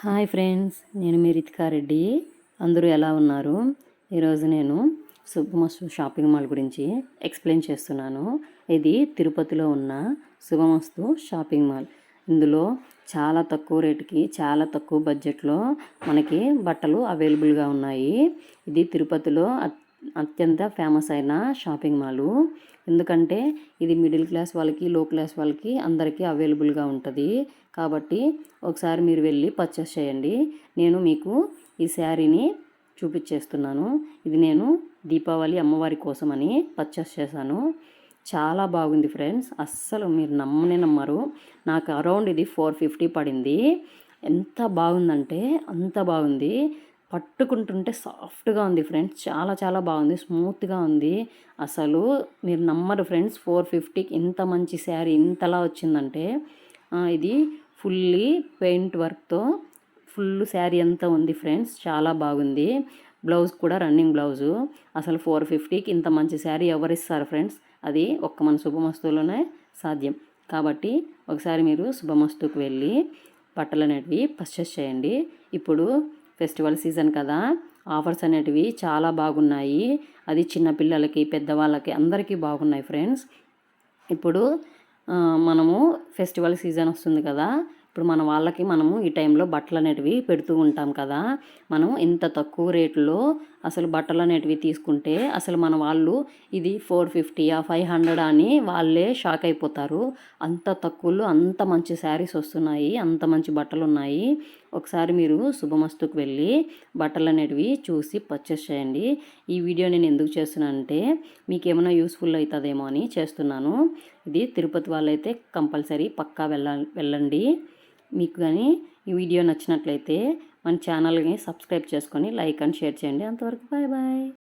Hi friends, నేను మీ రితికా రెడ్డి. అందరూ ఎలా ఉన్నారు? ఈరోజు నేను శుభమస్తు షాపింగ్ మాల్ గురించి ఎక్స్ప్లెయిన్ చేస్తున్నాను. ఇది తిరుపతిలో ఉన్న శుభమస్తు షాపింగ్ మాల్. ఇందులో చాలా తక్కువ రేటుకి, చాలా తక్కువ బడ్జెట్లో మనకి బట్టలు అవైలబుల్గా ఉన్నాయి. ఇది తిరుపతిలో అత్యంత ఫేమస్ అయిన షాపింగ్ మాలు. ఎందుకంటే ఇది మిడిల్ క్లాస్ వాళ్ళకి, లో క్లాస్ వాళ్ళకి అందరికీ అవైలబుల్గా ఉంటుంది. కాబట్టి ఒకసారి మీరు వెళ్ళి పర్చేస్ చేయండి. నేను మీకు ఈ శారీని చూపించేస్తున్నాను. ఇది నేను దీపావళి అమ్మవారి కోసమని పర్చేస్ చేశాను. చాలా బాగుంది ఫ్రెండ్స్, అస్సలు మీరు నమ్మరు. నాకు అరౌండ్ ఇది 450 పడింది. ఎంత బాగుందంటే అంత బాగుంది. పట్టుకుంటుంటే సాఫ్ట్గా ఉంది ఫ్రెండ్స్, చాలా చాలా బాగుంది, స్మూత్గా ఉంది. అసలు మీరు నమ్మరు ఫ్రెండ్స్, 450కి ఇంత మంచి శారీ ఇంతలా వచ్చిందంటే. ఇది ఫుల్లీ పెయింట్ వర్క్తో ఫుల్ శారీ అంతా ఉంది ఫ్రెండ్స్, చాలా బాగుంది. బ్లౌజ్ కూడా రన్నింగ్ బ్లౌజు. అసలు 450కి ఇంత మంచి శారీ ఎవరిస్తారు ఫ్రెండ్స్? అది ఒక్క మన శుభమస్తులోనే సాధ్యం. కాబట్టి ఒకసారి మీరు శుభమస్తుకు వెళ్ళి బట్టలు అనేటివి పర్చేస్ చేయండి. ఇప్పుడు ఫెస్టివల్ సీజన్ కదా, ఆఫర్స్ అనేటివి చాలా బాగున్నాయి. అది చిన్నపిల్లలకి, పెద్దవాళ్ళకి అందరికీ బాగున్నాయి ఫ్రెండ్స్. ఇప్పుడు మనము ఫెస్టివల్ సీజన్ వస్తుంది కదా, ఇప్పుడు మన వాళ్ళకి మనము ఈ టైంలో బట్టలు అనేటివి పెడుతూ ఉంటాం కదా. మనం ఇంత తక్కువ రేట్లో అసలు బట్టలు అనేటివి తీసుకుంటే అసలు మన వాళ్ళు ఇది 450 500 అని వాళ్ళే షాక్ అయిపోతారు. అంత తక్కువలో అంత మంచి శారీస్ వస్తున్నాయి, అంత మంచి బట్టలు ఉన్నాయి. ఒకసారి మీరు శుభమస్తుకు వెళ్ళి బట్టలు అనేటివి చూసి పర్చేస్ చేయండి. ఈ వీడియో నేను ఎందుకు చేస్తున్నానంటే మీకు ఏమైనా యూస్ఫుల్ అవుతుందేమో అని చేస్తున్నాను. ఇది తిరుపతి వాళ్ళైతే కంపల్సరీ పక్కా వెళ్ళండి. మీకు కానీ ఈ వీడియో నచ్చినట్లయితే మన ఛానల్ని సబ్స్క్రైబ్ చేసుకొని లైక్ అండ్ షేర్ చేయండి. అంతవరకు బాయ్ బాయ్.